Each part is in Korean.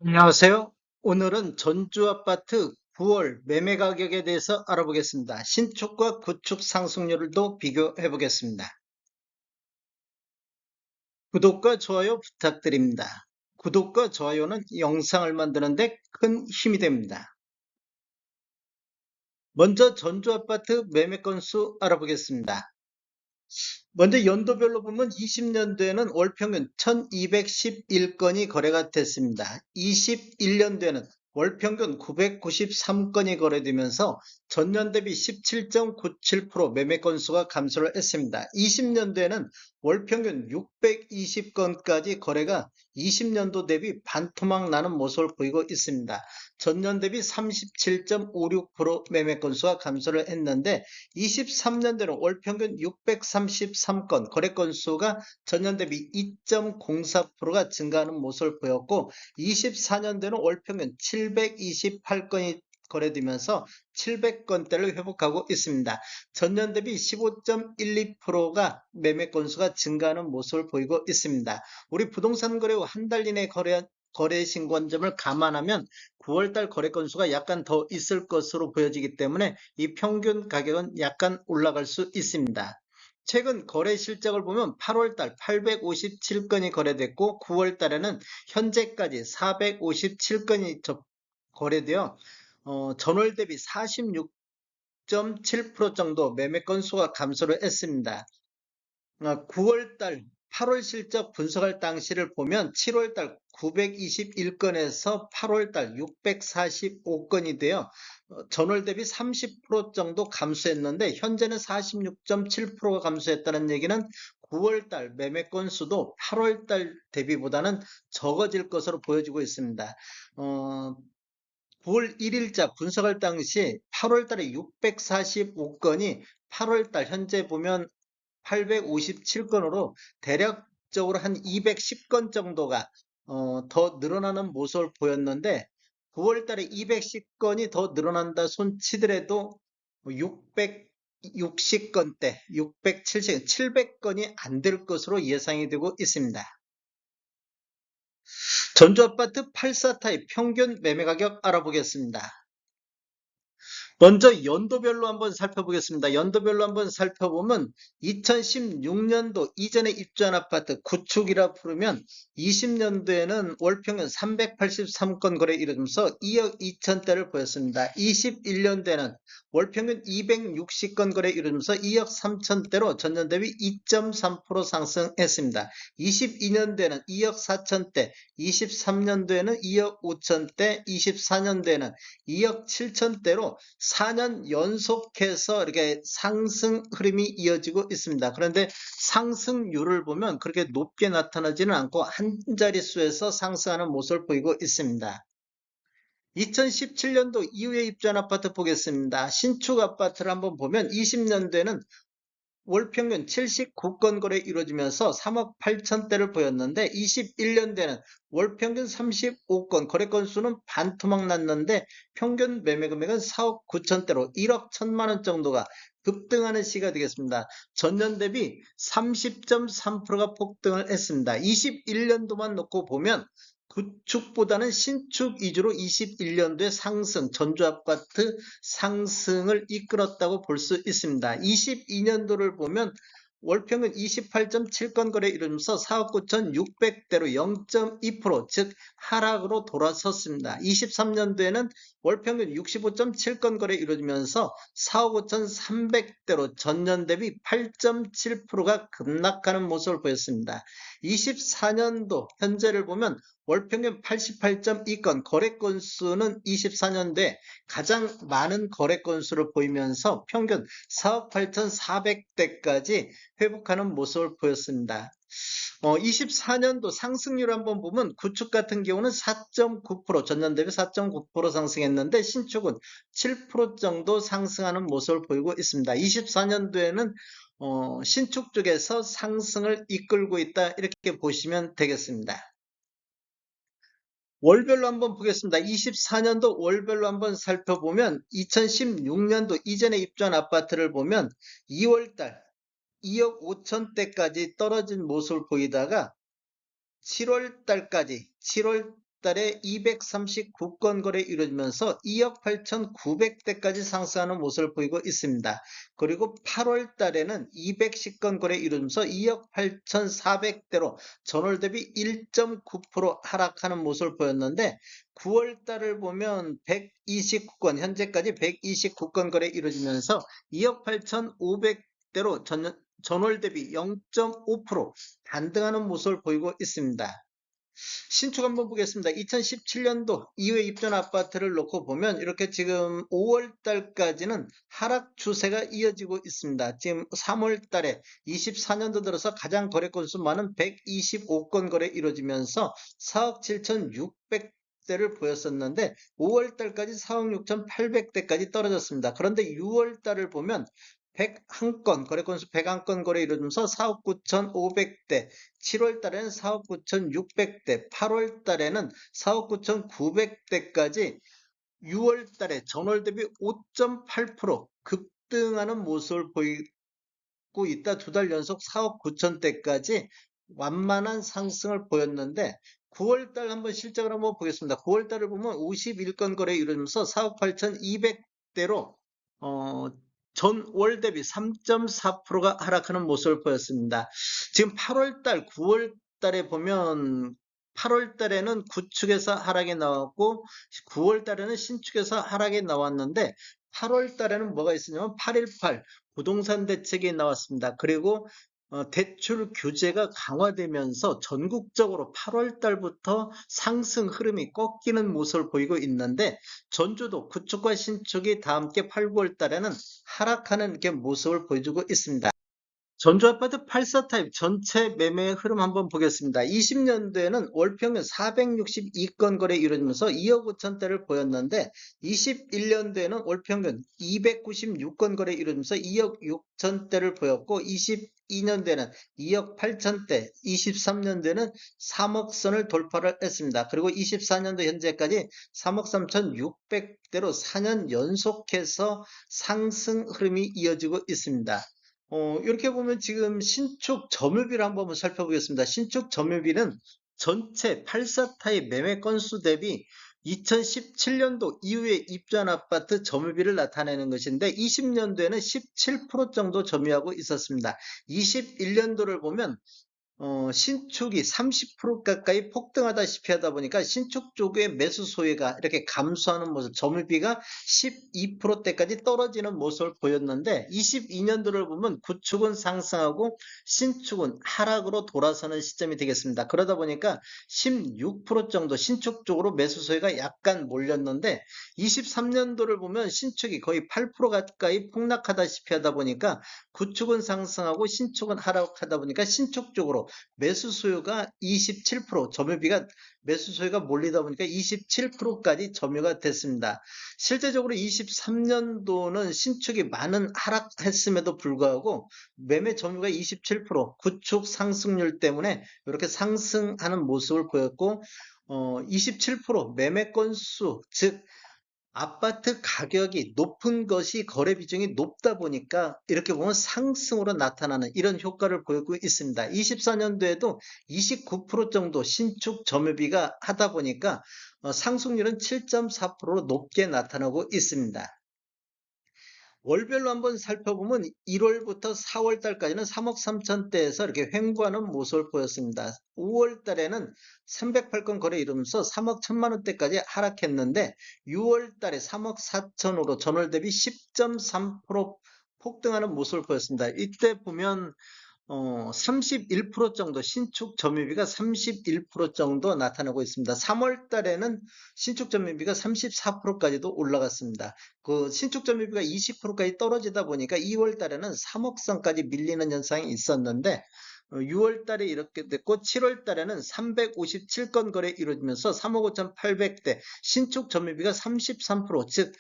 안녕하세요. 오늘은 전주 아파트 9월 매매 가격에 대해서 알아보겠습니다. 신축과 구축 상승률도 비교해 보겠습니다. 구독과 좋아요 부탁드립니다. 구독과 좋아요는 영상을 만드는데 큰 힘이 됩니다. 먼저 전주 아파트 매매 건수 알아보겠습니다. 먼저 연도별로 보면 20년도에는 월 평균 1211건이 거래가 됐습니다. 21년도에는 월 평균 993건이 거래되면서 전년 대비 17.97% 매매 건수가 감소를 했습니다. 20년도에는 월 평균 620건까지 거래가 20년도 대비 반토막 나는 모습을 보이고 있습니다. 전년 대비 37.56% 매매 건수가 감소를 했는데 23년도에는 월 평균 633건, 거래 건수가 전년 대비 2.04%가 증가하는 모습을 보였고 24년도에는 월 평균 728건이 거래되면서 700건대를 회복하고 있습니다. 전년 대비 15.12%가 매매 건수가 증가하는 모습을 보이고 있습니다. 우리 부동산 거래 후 한 달 이내 거래 신고점을 감안하면 9월달 거래 건수가 약간 더 있을 것으로 보여지기 때문에 이 평균 가격은 약간 올라갈 수 있습니다. 최근 거래 실적을 보면 8월달 857건이 거래됐고 9월달에는 현재까지 457건이 거래되어 전월 대비 46.7% 정도 매매 건수가 감소를 했습니다. 9월달 8월 실적 분석할 당시를 보면 7월달 921건에서 8월달 645건이 되어 전월 대비 30% 정도 감소했는데 현재는 46.7%가 감소했다는 얘기는 9월달 매매 건수도 8월달 대비보다는 적어질 것으로 보여지고 있습니다. 9월 1일자 분석할 당시 8월달에 645건이 8월달 현재 보면 857건으로 대략적으로 한 210건 정도가 더 늘어나는 모습을 보였는데 9월 달에 210건이 더 늘어난다 손치더라도 660건대, 670, 700건이 안 될 것으로 예상이 되고 있습니다. 전주 아파트 84타입 평균 매매 가격 알아보겠습니다. 먼저 연도별로 한번 살펴보겠습니다. 연도별로 한번 살펴보면 2016년도 이전에 입주한 아파트 구축이라 부르면 20년도에는 월 평균 383건 거래 이루면서 2억 2천대를 보였습니다. 21년도에는 월 평균 260건 거래 이루면서 2억 3천대로 전년 대비 2.3% 상승했습니다. 22년도에는 2억 4천대, 23년도에는 2억 5천대, 24년도에는 2억 7천대로 4년 연속해서 이렇게 상승 흐름이 이어지고 있습니다. 그런데 상승률을 보면 그렇게 높게 나타나지는 않고 한 자릿수에서 상승하는 모습을 보이고 있습니다. 2017년도 이후에 입주한 아파트 보겠습니다. 신축 아파트를 한번 보면 20년도에는 월 평균 79건 거래 이루어지면서 3억 8천대를 보였는데 21년대는 월 평균 35건 거래 건수는 반토막 났는데 평균 매매 금액은 4억 9천대로 1억 1천만 원 정도가 급등하는 시기가 되겠습니다. 전년 대비 30.3%가 폭등을 했습니다. 21년도만 놓고 보면 구축보다는 신축 위주로 21년도에 상승, 전주 아파트 상승을 이끌었다고 볼 수 있습니다. 22년도를 보면 월평균 28.7건 거래 이루면서 4억 9,600대로 0.2%, 즉 하락으로 돌아섰습니다. 23년도에는 월평균 65.7건 거래 이루어지면서 4억 5,300대로 전년 대비 8.7%가 급락하는 모습을 보였습니다. 24년도 현재를 보면 월평균 88.2건, 거래 건수는 24년도에 가장 많은 거래 건수를 보이면서 평균 4억 8,400대까지 회복하는 모습을 보였습니다. 24년도 상승률 한번 보면 구축 같은 경우는 4.9%, 전년 대비 4.9% 상승했는데 신축은 7% 정도 상승하는 모습을 보이고 있습니다. 24년도에는 신축 쪽에서 상승을 이끌고 있다 이렇게 보시면 되겠습니다. 월별로 한번 보겠습니다. 24년도 월별로 한번 살펴보면 2016년도 이전에 입주한 아파트를 보면 2월달 2억 5천대까지 떨어진 모습을 보이다가 7월달까지 7월 달에 239건 거래 이루어지면서 2억 8,900대까지 상승하는 모습을 보이고 있습니다. 그리고 8월 달에는 210건 거래 이루어지면서 2억 8,400대로 전월 대비 1.9% 하락하는 모습을 보였는데 9월 달을 보면 129건, 현재까지 129건 거래 이루어지면서 2억 8,500대로 전월 대비 0.5% 반등하는 모습을 보이고 있습니다. 신축 한번 보겠습니다. 2017년도 이후에 입주한 아파트를 놓고 보면 이렇게 지금 5월 달까지는 하락 추세가 이어지고 있습니다. 지금 3월 달에 24년도 들어서 가장 거래 건수 많은 125건 거래 이루어지면서 4억 7,600대를 보였었는데 5월 달까지 4억 6,800대까지 떨어졌습니다. 그런데 6월 달을 보면 101건, 거래 건수 101건 거래 이루어지면서 4억 9,500대, 7월 달에는 4억 9,600대, 8월 달에는 4억 9,900대까지 6월 달에 전월 대비 5.8% 급등하는 모습을 보이고 있다. 두 달 연속 4억 9천대까지 완만한 상승을 보였는데 9월 달 한번 실적을 한번 보겠습니다. 9월 달을 보면 51건 거래 이루어지면서 4억 8,200대로 전월 대비 3.4%가 하락하는 모습을 보였습니다. 지금 8월 달, 9월 달에 보면 8월 달에는 구축에서 하락이 나왔고 9월 달에는 신축에서 하락이 나왔는데 8월 달에는 뭐가 있었냐면 8.18 부동산 대책이 나왔습니다. 그리고 대출 규제가 강화되면서 전국적으로 8월 달부터 상승 흐름이 꺾이는 모습을 보이고 있는데 전주도 구축과 신축이 다 함께 8, 9월 달에는 하락하는 이렇게 모습을 보여주고 있습니다. 전주 아파트 84 타입 전체 매매 흐름 한번 보겠습니다. 20년도에는 월 평균 462건 거래 이루어지면서 2억 5천대를 보였는데 21년도에는 월 평균 296건 거래 이루어지면서 2억 6천대를 보였고 22년도에는 2억 8천대, 23년도에는 3억 선을 돌파를 했습니다. 그리고 24년도 현재까지 3억 3,600대로 4년 연속해서 상승 흐름이 이어지고 있습니다. 이렇게 보면 지금 신축 점유비를 한번 살펴보겠습니다. 신축 점유비는 전체 84 타입 매매 건수 대비 2017년도 이후에 입주한 아파트 점유비를 나타내는 것인데 20년도에는 17% 정도 점유하고 있었습니다. 21년도를 보면 신축이 30% 가까이 폭등하다시피 하다 보니까 신축 쪽의 매수 소외가 이렇게 감소하는 모습, 점유비가 12%대까지 떨어지는 모습을 보였는데 22년도를 보면 구축은 상승하고 신축은 하락으로 돌아서는 시점이 되겠습니다. 그러다 보니까 16% 정도 신축 쪽으로 매수 소외가 약간 몰렸는데 23년도를 보면 신축이 거의 8% 가까이 폭락하다시피 하다 보니까 구축은 상승하고 신축은 하락하다 보니까 신축 쪽으로 매수 수요가 27%, 점유비가 매수 수요가 몰리다 보니까 27%까지 점유가 됐습니다. 실제적으로 23년도는 신축이 많은 하락했음에도 불구하고 매매 점유가 27%, 구축 상승률 때문에 이렇게 상승하는 모습을 보였고 27% 매매 건수, 즉 아파트 가격이 높은 것이 거래 비중이 높다 보니까 이렇게 보면 상승으로 나타나는 이런 효과를 보이고 있습니다. 24년도에도 29% 정도 신축 점유비가 하다 보니까 상승률은 7.4%로 높게 나타나고 있습니다. 월별로 한번 살펴보면 1월부터 4월 달까지는 3억 3천대에서 이렇게 횡보하는 모습을 보였습니다. 5월 달에는 308건 거래 이루면서 3억 1천만 원대까지 하락했는데 6월 달에 3억 4천으로 전월 대비 10.3% 폭등하는 모습을 보였습니다. 이때 보면 31% 정도 신축 점유비가 31% 정도 나타나고 있습니다. 3월 달에는 신축 점유비가 34%까지도 올라갔습니다. 그 신축 점유비가 20%까지 떨어지다 보니까 2월 달에는 3억 선까지 밀리는 현상이 있었는데 6월 달에 이렇게 됐고 7월 달에는 357건 거래 이루어지면서 3억 5,800대 신축 점유비가 33%, 즉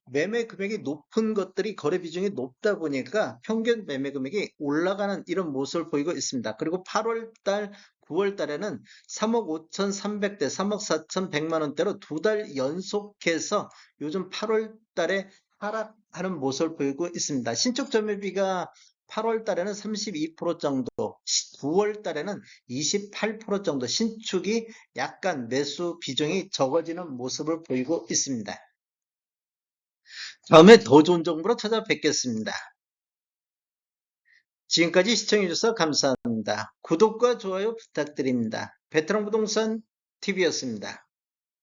매매 금액이 높은 것들이 거래 비중이 높다 보니까 평균 매매 금액이 올라가는 이런 모습을 보이고 있습니다. 그리고 8월 달, 9월 달에는 3억 5,300대, 3억 4,100만 원대로 두 달 연속해서 요즘 8월 달에 하락하는 모습을 보이고 있습니다. 신축 점유비가 8월 달에는 32% 정도, 9월 달에는 28% 정도 신축이 약간 매수 비중이 적어지는 모습을 보이고 있습니다. 다음에 더 좋은 정보로 찾아뵙겠습니다. 지금까지 시청해주셔서 감사합니다. 구독과 좋아요 부탁드립니다. 베테랑 부동산 TV였습니다.